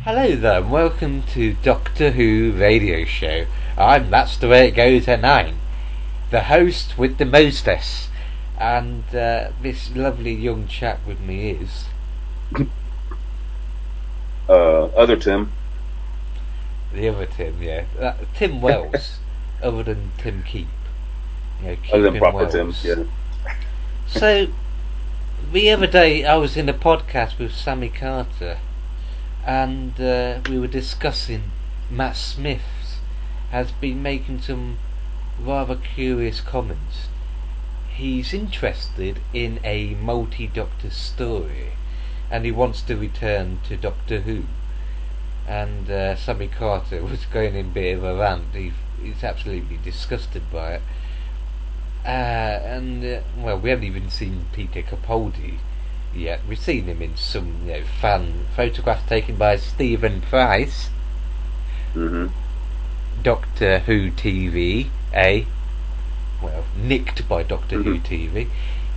Hello there, and welcome to Doctor Who Radio Show. I'm That's the Way It Goes at 9, the host with the mostess, and this lovely young chap with me is... Other Tim. The other Tim, yeah. Tim Wells, other than Tim Keep. You know, other than proper Wells. Tim, yeah. So, the other day I was in a podcast with Sammy Carter, and we were discussing Matt Smith has been making some rather curious comments. He's interested in a multi-Doctor story, and he wants to return to Doctor Who. And Sammy Carter was going in a bit of a rant. He's absolutely disgusted by it. Well, we haven't even seen Peter Capaldi yet. We've seen him in some, fan photographs taken by Stephen Price. Mm-hmm. Doctor Who TV, nicked by Doctor Who TV.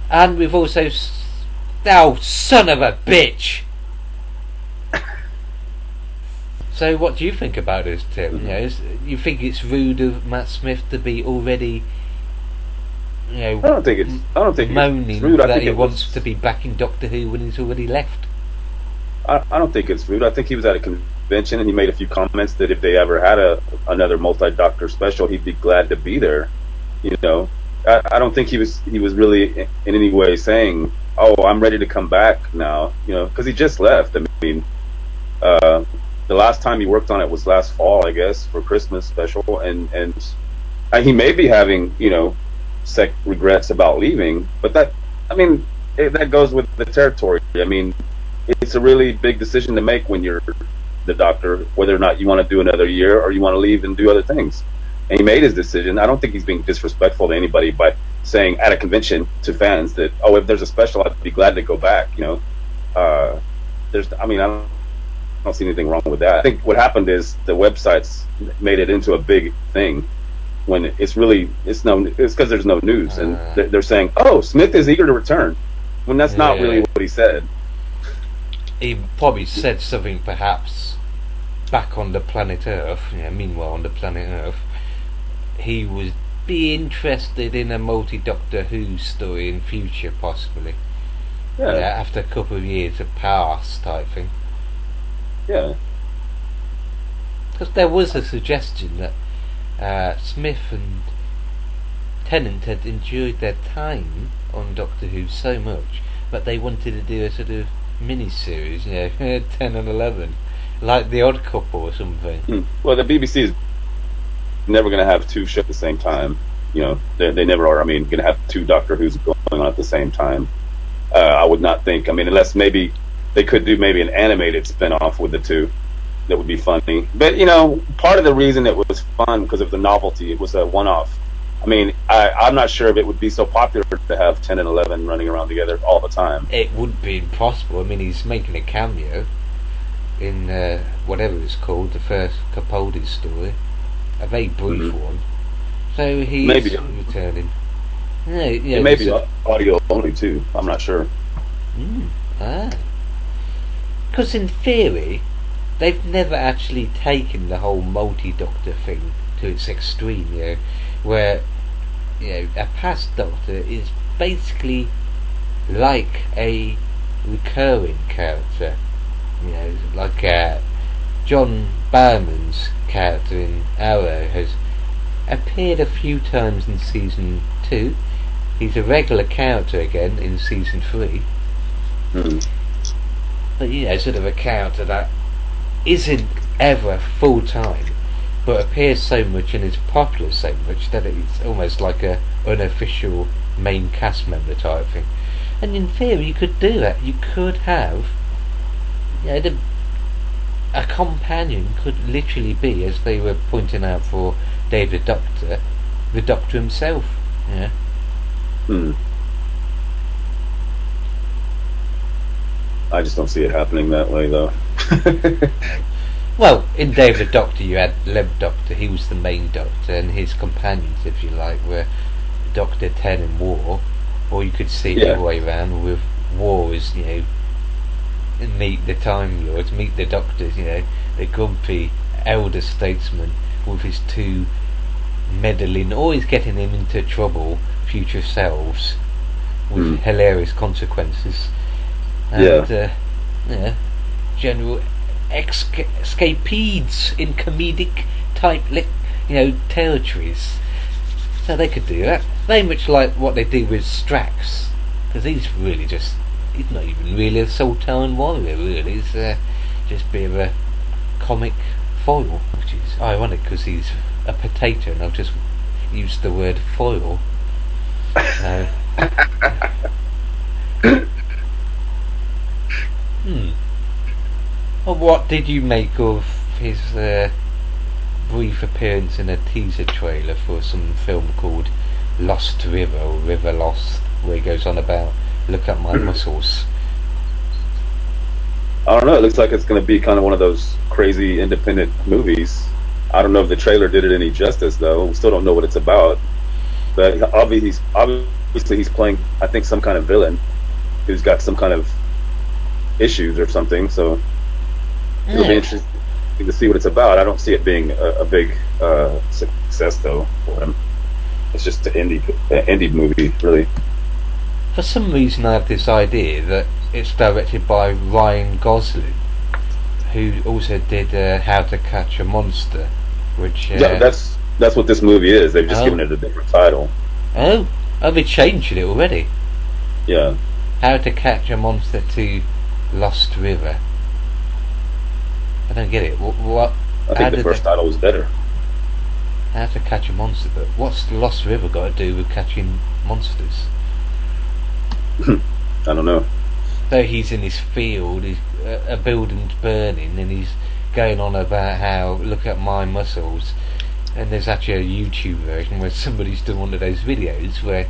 And we've also son of a bitch! So what do you think about this, Tim? You think it's rude of Matt Smith to be already I don't think moaning it's rude. that he wants to be back in Doctor Who when he's already left? I don't think it's rude. I think he was at a convention and he made a few comments that if they ever had another multi-Doctor special, he'd be glad to be there. I don't think he was really in any way saying, "Oh, I'm ready to come back now." Because he just left. I mean, the last time he worked on it was last fall, I guess, for Christmas special, and he may be having regrets about leaving, but that goes with the territory. I mean, it's a really big decision to make when you're the Doctor, whether or not you want to do another year or you want to leave and do other things. And he made his decision. I don't think he's being disrespectful to anybody by saying at a convention to fans that, oh, if there's a special, I'd be glad to go back. I don't see anything wrong with that. I think what happened is the websites made it into a big thing when it's because there's no news, and they're saying, "Oh, Smith is eager to return," when that's not really what he said. He probably said something, perhaps back on the planet Earth. Meanwhile, on the planet Earth, he would be interested in a multi-Doctor Who story in future, possibly. After a couple of years have passed, type thing. Yeah. Because there was a suggestion that Smith and Tennant had enjoyed their time on Doctor Who so much that they wanted to do a sort of mini-series, 10 and 11, like The Odd Couple or something. Well, the BBC is never going to have two shows at the same time. They never are. Going to have two Doctor Who's going on at the same time. I would not think. Unless maybe they could do maybe an animated spin-off with the two. That would be funny. But, part of the reason it was fun because of the novelty. It was a one-off. I'm not sure if it would be so popular to have 10 and 11 running around together all the time. It would be impossible. he's making a cameo in whatever it's called, the first Capaldi story. A very brief one. So he's returning. It may be audio only, too. I'm not sure. Because in theory, they've never actually taken the whole multi-Doctor thing to its extreme, where a past Doctor is basically like a recurring character, like John Barrowman's character in Arrow has appeared a few times in season 2. He's a regular character again in season 3. But sort of a character that isn't ever full time. but appears so much and is popular so much that it's almost like a unofficial main cast member type thing. And in theory, you could do that. You could have, a companion could literally be, as they were pointing out for David Doctor, the Doctor himself. Yeah. I just don't see it happening that way, though. Well, in David the Doctor, you had Leb Doctor. He was the main Doctor, and his companions, if you like, were Doctor 10 in War, or you could see it the other way around with War as, meet the Time Lords, meet the Doctors, the grumpy elder statesman with his two meddling, always getting him into trouble, future selves, with hilarious consequences. And, general escapedes in comedic type, territories. So they could do that. Very much like what they do with Strax, because he's not even really a Sultan warrior, really. He's just a bit of a comic foil, which is ironic because he's a potato, and I've just used the word foil. Well, what did you make of his brief appearance in a teaser trailer for some film called Lost River, or River Lost, where he goes on about look at my muscles? I don't know, it looks like it's going to be kind of one of those crazy independent movies. I don't know if the trailer did it any justice, though. We still don't know what it's about. But obviously he's playing, I think, some kind of villain who's got some kind of issues or something, so it'll be interesting to see what it's about. I don't see it being a big success, though, for him. It's just an indie movie, really. For some reason I have this idea that it's directed by Ryan Gosling, who also did How to Catch a Monster, which... that's what this movie is. They've just given it a different title. Oh, they changed it already. Yeah. How to Catch a Monster to Lost River. I don't get it. What? I think the first title was better. How to Catch a Monster, but what's the Lost River got to do with catching monsters? I don't know. So he's in his field, a building's burning, and he's going on about how, look at my muscles. And there's actually a YouTube version where somebody's done one of those videos where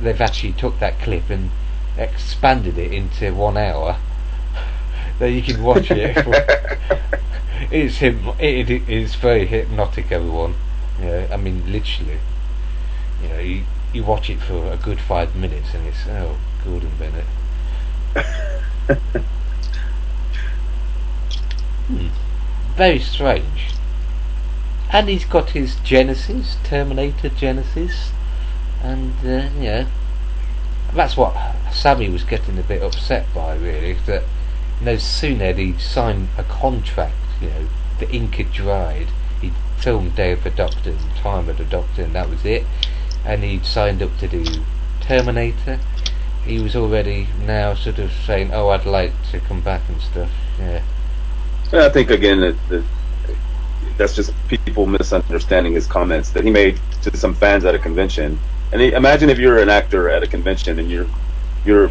they've actually took that clip and expanded it into 1 hour. So you can watch it. It is very hypnotic, everyone. I mean, literally. You watch it for a good 5 minutes and it's, Gordon Bennett. Very strange. And he's got his Genesis, Terminator Genesis, and that's what Sammy was getting a bit upset by, really, that no sooner had he signed a contract, the ink had dried, he'd filmed Day of the Doctor and Time of the Doctor, and that was it, and he'd signed up to do Terminator. He was already now sort of saying, I'd like to come back and stuff. I think, again, that's just people misunderstanding his comments that he made to some fans at a convention. And imagine if you're an actor at a convention and you're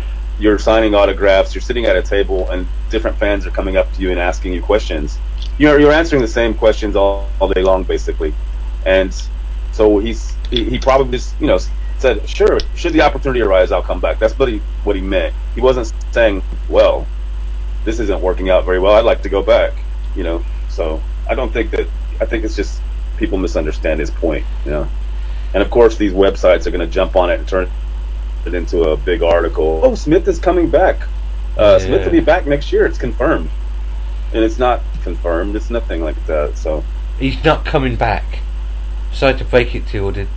signing autographs, you're sitting at a table, and different fans are coming up to you and asking you questions. You're answering the same questions all day long, basically. And so he probably just said, sure, should the opportunity arise, I'll come back. That's what he meant. He wasn't saying, well, this isn't working out very well, I'd like to go back. So I think it's just people misunderstand his point. And of course these websites are going to jump on it and turn it into a big article. Smith is coming back. Smith will be back next year, it's confirmed. And it's not confirmed, it's nothing like that. So he's not coming back. Sorry to break it to all the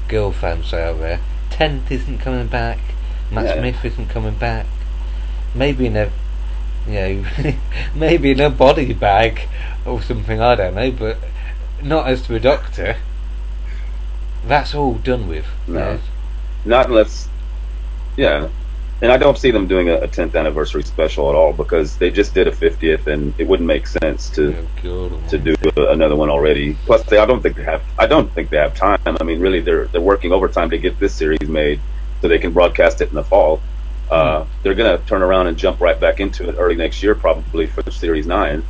girl fans out there. Tenth isn't coming back. Matt Smith isn't coming back. Maybe in a maybe in a body bag or something, I don't know, but not as the Doctor. That's all done with. No. Not unless And I don't see them doing a 10th anniversary special at all, because they just did a 50th, and it wouldn't make sense to do another one already. Plus, I don't think they have time. I mean, really, they're working overtime to get this series made so they can broadcast it in the fall. They're going to turn around and jump right back into it early next year, probably for Series 9.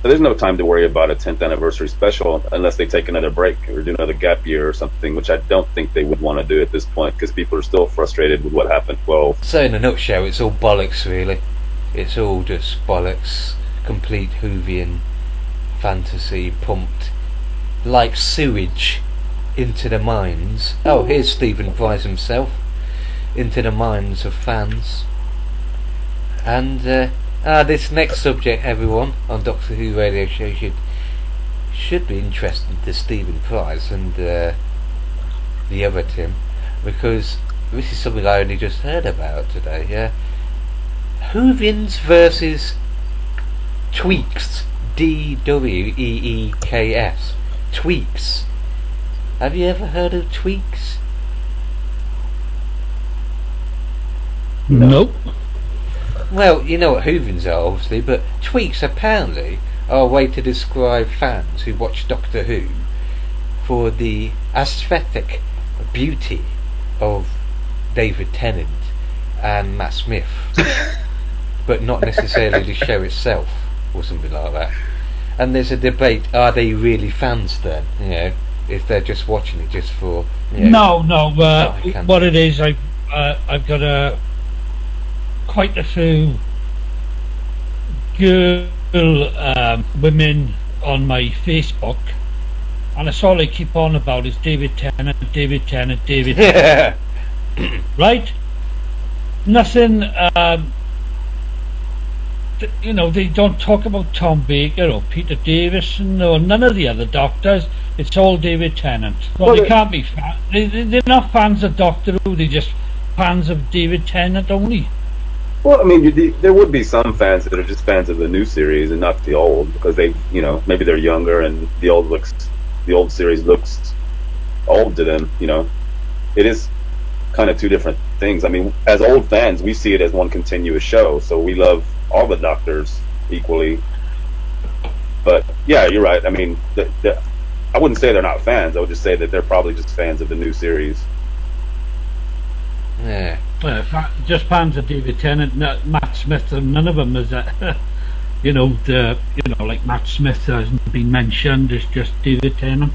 So there's no time to worry about a 10th anniversary special unless they take another break or do another gap year or something, which I don't think they would want to do at this point, because people are still frustrated with what happened. Well, so in a nutshell, it's all bollocks, really. It's all just bollocks, complete Whovian fantasy pumped like sewage into the minds. Oh, here's Stephen Price himself, into the minds of fans. And this next subject, everyone, on Doctor Who Radio Show should be interesting to Stephen Price and the other Tim, because this is something I only just heard about today. Yeah, Whovians versus Tweeks, Dweeks, Tweeks. Have you ever heard of Tweeks? Nope. Well, you know what Whovians are, obviously, but Tweeks apparently are a way to describe fans who watch Doctor Who for the aesthetic beauty of David Tennant and Matt Smith, but not necessarily the show itself, or something like that. And there's a debate: are they really fans then? You know, if they're just watching it just for No. What it is, I've got quite a few girl women on my Facebook, and that's all they keep on about is David Tennant. Yeah. Right? Nothing. They don't talk about Tom Baker or Peter Davison or none of the other Doctors. It's all David Tennant. Well, they can't be fans. They're not fans of Doctor Who. They're just fans of David Tennant only. Well, I mean, there would be some fans that are just fans of the new series and not the old, because they, maybe they're younger and the old series looks old to them. It is kind of two different things. I mean, as old fans, we see it as one continuous show, so we love all the Doctors equally. But yeah, you're right. I mean, I wouldn't say they're not fans. I would just say that they're probably just fans of the new series. Yeah. Just fans of David Tennant, Matt Smith, and none of them is that. Like Matt Smith hasn't been mentioned. It's just David Tennant.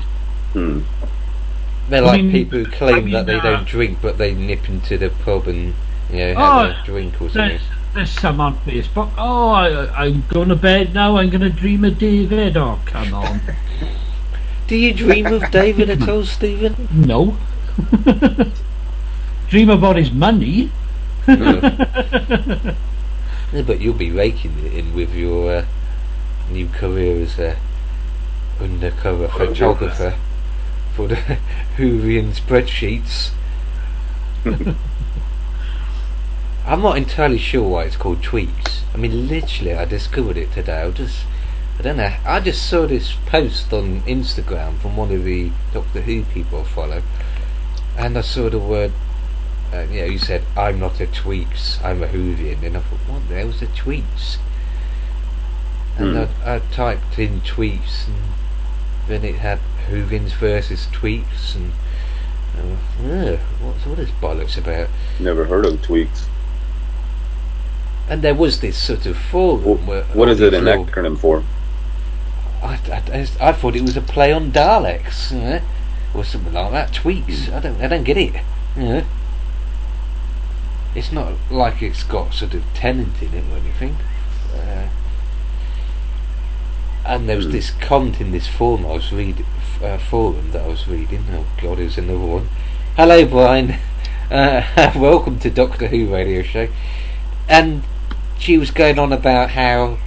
They're like people who claim that they don't drink, but they nip into the pub and have a drink or something. There's some on Facebook. Oh, I'm going to bed now. I'm going to dream of David. Oh, come on. Do you dream of David at all, Stephen? No. Dream about his money. Yeah, but you'll be raking it in with your new career as a undercover photographer for the Whovian spreadsheets. I'm not entirely sure why it's called Tweeks. I mean, literally, I discovered it today. I don't know. I just saw this post on Instagram from one of the Doctor Who people I follow, and I saw the word. He said, "I'm not a Tweeks, I'm a Whovian," and I thought, what the hell's a Tweeks? And I typed in Tweeks, and then it had Whovians versus Tweeks, and what's all this bollocks about? Never heard of Tweeks. And there was this sort of forum. What is it an acronym for? I thought it was a play on Daleks, or something like that. Tweeks. I don't get it. It's not like it's got sort of Tennant in it or anything. And there was this comment in this forum I was reading. Oh God, there's another one. Hello, Brian. Welcome to Doctor Who Radio Show. And she was going on about how,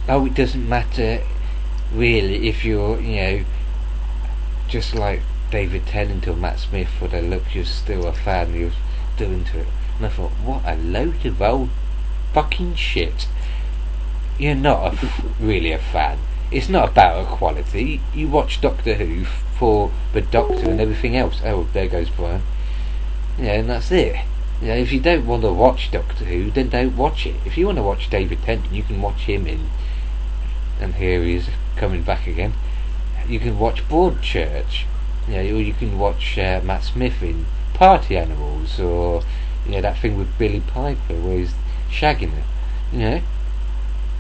it doesn't matter really if you're, just like David Tennant or Matt Smith for their look, you're still a fan, you're still into it. And I thought, what a load of old fucking shit. You're not really a fan. It's not about equality. You watch Doctor Who for the Doctor and everything else. Oh, there goes Brian. And that's it. You know, if you don't want to watch Doctor Who, then don't watch it. If you want to watch David Tennant, you can watch him in. And here he is coming back again. You can watch Broadchurch. You know, or you can watch Matt Smith in Party Animals, or you know that thing with Billy Piper where he's shagging her. You know,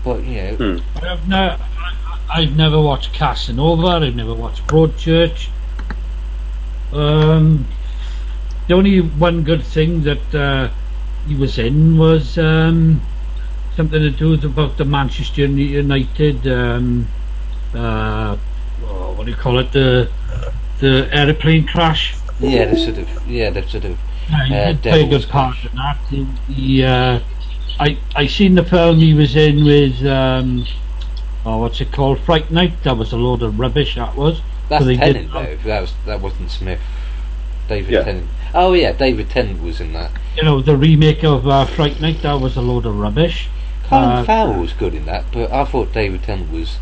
but you know. I've never watched Casanova. I've never watched Broadchurch. The only one good thing that he was in was something to do with about the Manchester United. What do you call it? The aeroplane crash. Yeah, the sort of. He did play a good part in that. I seen the film he was in with. What's it called? Fright Night. That was a load of rubbish. That was. That's Tennant though. That wasn't Smith. David Tennant. Oh yeah, David Tennant was in that. You know, the remake of Fright Night. That was a load of rubbish. Colin Farrell was good in that, but I thought David Tennant was.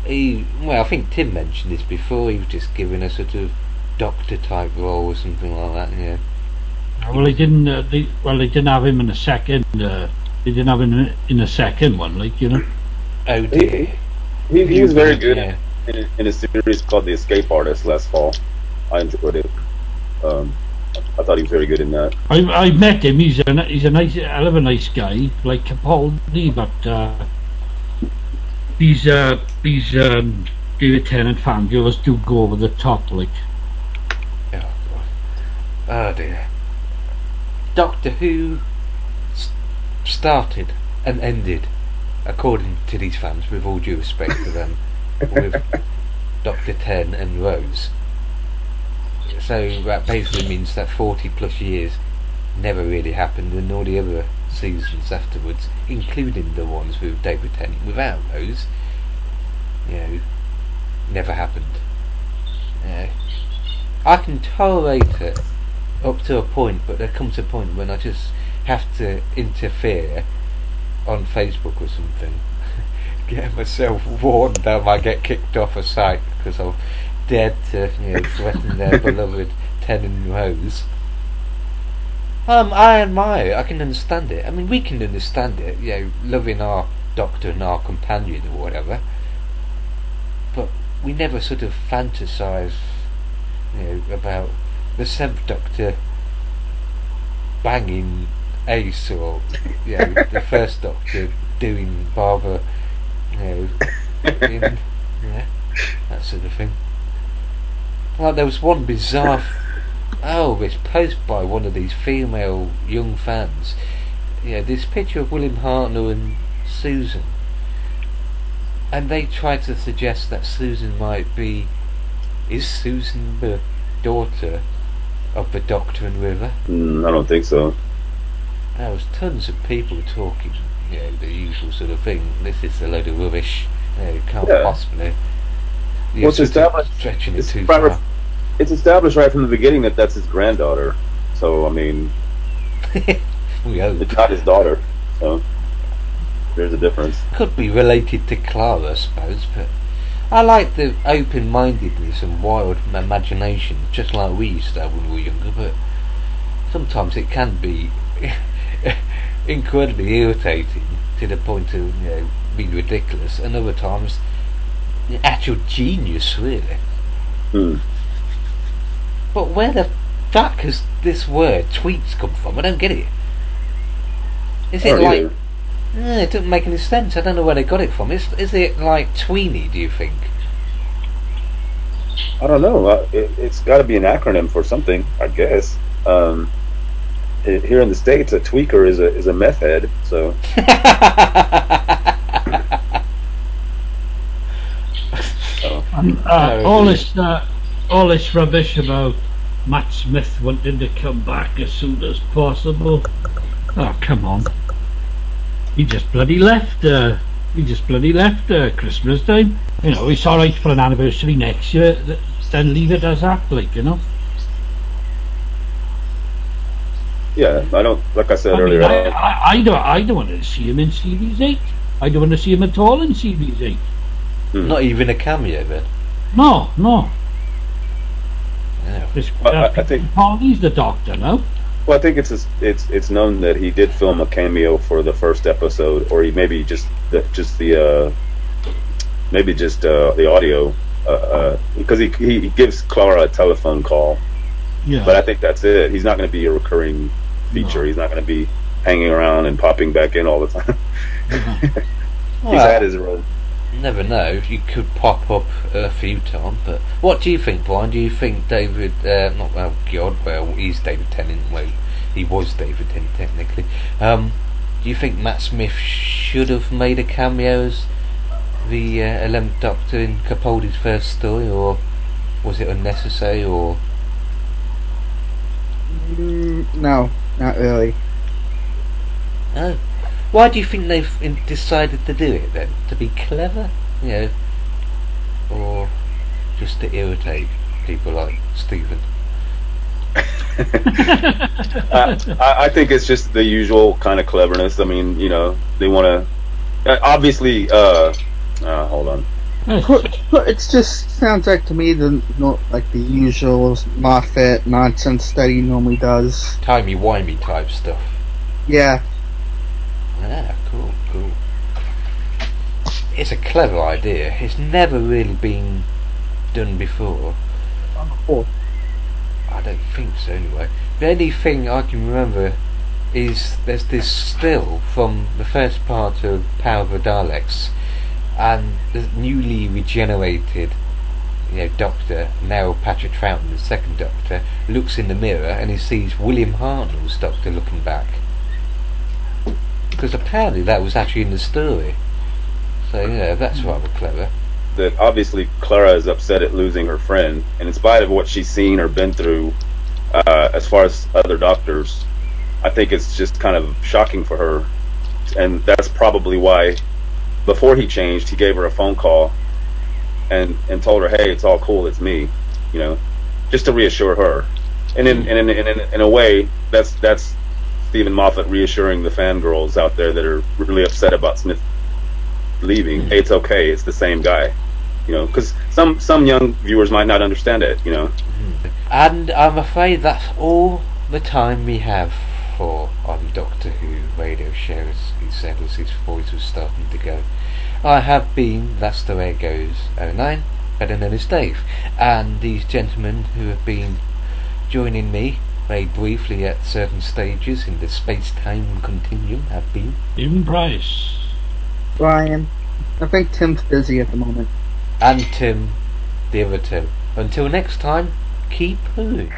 Well, I think Tim mentioned this before. He was just given a sort of doctor type role or something like that. Yeah. Well, they didn't. They didn't have him in the second. They didn't have him in the second one, like you know. Oh dear. He was very good in a series called The Escape Artist last fall. I enjoyed it. I thought he was very good in that. I met him. He's a nice, hell of a nice guy, like Capaldi, but these David Tennant fangirls do go over the top, like. Oh God. Oh dear. Doctor Who started and ended, according to these fans, with all due respect to them, with Dr. Ten and Rose. So that basically means that 40 plus years never really happened, and all the other seasons afterwards, including the ones with David Tennant without Rose, you know, never happened. I can tolerate it up to a point, but there comes a point when I just have to interfere on Facebook or something, get myself warned that I might get kicked off a site because I've dared to, threaten their beloved Tennant and Rose. I admire it. I can understand it. I mean, we can understand it, loving our Doctor and our companion or whatever. But we never sort of fantasise, about the 7th Doctor banging Ace, or the 1st Doctor doing Barbara, that sort of thing. Like there was one bizarre this post by one of these female young fans, this picture of William Hartnell and Susan, and they tried to suggest that Susan is Susan the daughter of the Doctor and River? I don't think so. There was tons of people talking, the usual sort of thing. This is a load of rubbish. Can't possibly. It's established. Stretching it too far. It's established right from the beginning that that's his granddaughter. So I mean, we hope it's not his daughter. So there's a difference. Could be related to Clara, I suppose, but I like the open-mindedness and wild imagination, just like we used to have when we were younger. But sometimes it can be incredibly irritating to the point of being ridiculous, and other times actual genius, really. But where the fuck has this word tweets come from? I don't get it. Is it like it doesn't make any sense. I don't know where they got it from. Is it like tweeny, do you think? I don't know. It's got to be an acronym for something, I guess. Here in the States, a tweaker is a meth head. So. All this rubbish about Matt Smith wanting to come back as soon as possible. Oh, come on! He just bloody left. Christmas time. It's all right for an anniversary next year. Then leave it as that, Yeah, I don't. Like I said earlier, I don't want to see him in Series 8. I don't want to see him at all in Series 8. Not even a cameo, then. No. Yeah. I think he's the Doctor now. Well, I think it's known that he did film a cameo for the first episode, or he maybe just the audio, because he gives Clara a telephone call. Yeah. But I think that's it. He's not going to be a recurring feature. No. He's not going to be hanging around and popping back in all the time. He's Well, had his role. never know. You could pop up a few times, but what do you think, Brian? Do you think David? He's David Tennant. Well, he was David Tennant technically. Do you think Matt Smith should have made a cameo as the 11th Doctor in Capaldi's first story, or was it unnecessary? Or No, not really. oh, why do you think they've decided to do it then? To be clever, or just to irritate people like Stephen? I think it's just the usual kind of cleverness. I mean, they want to obviously. Hold on. It just sounds like to me not like the usual Moffat nonsense that he normally does. Timey-wimey type stuff. Yeah. Ah, cool. It's a clever idea. It's never really been done before. Oh. I don't think so anyway. The only thing I can remember is there's this still from the first part of Power of the Daleks, and the newly regenerated Doctor, now Patrick Troughton, the second Doctor, looks in the mirror and he sees William Hartnell's Doctor looking back. Because apparently that was actually in the story. So, that's rather clever. That obviously Clara is upset at losing her friend, and in spite of what she's seen or been through, as far as other doctors, I think it's just kind of shocking for her, and that's probably why, before he changed, he gave her a phone call, and told her, "Hey, it's all cool, it's me," just to reassure her. And in a way, that's Stephen Moffat reassuring the fangirls out there that are really upset about Smith leaving. Hey, it's okay, it's the same guy. Because some young viewers might not understand it. And I'm afraid that's all the time we have for on Doctor Who Radio Show, as he said as his voice was starting to go. I have been That's the Way It Goes 09, better known as Dave, and these gentlemen who have been joining me very briefly at certain stages in the space-time continuum have been Even Price. Brian. I think Tim's busy at the moment. and Tim, the other Tim. Until next time, keep hooing.